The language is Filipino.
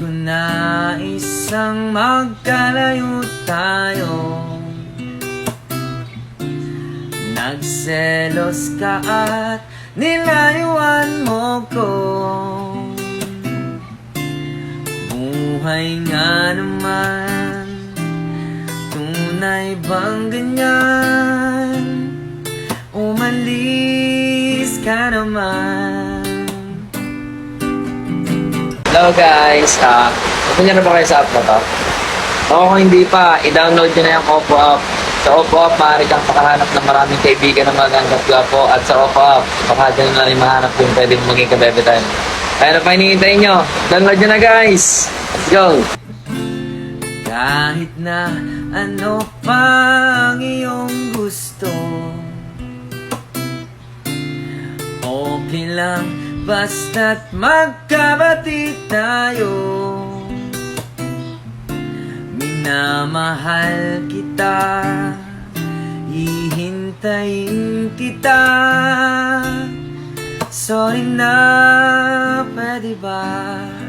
ko na isang magkalayo tayo. Nagselos ka at nilayuan mo ko. Buhay nga naman, tunay bang ganyan? Umalis ka naman. Hello guys, open nyo na ba kayo sa app na to? O kung hindi pa, i-download nyo na yung Oppo app. Sa Oppo app, maaari kang makahanap ng maraming kaibigan na magandang gwapo. At sa Oppo app, baka dyan na rin mahanap yung pwede mong maging kabebe time. Kaya na pa hinihintay nyo, download nyo na guys! Let's go! Kahit na ano pa ang iyong gusto, okay lang basta't magkabati tayo. Minamahal kita, hihintayin kita. Sorry na, pwede ba?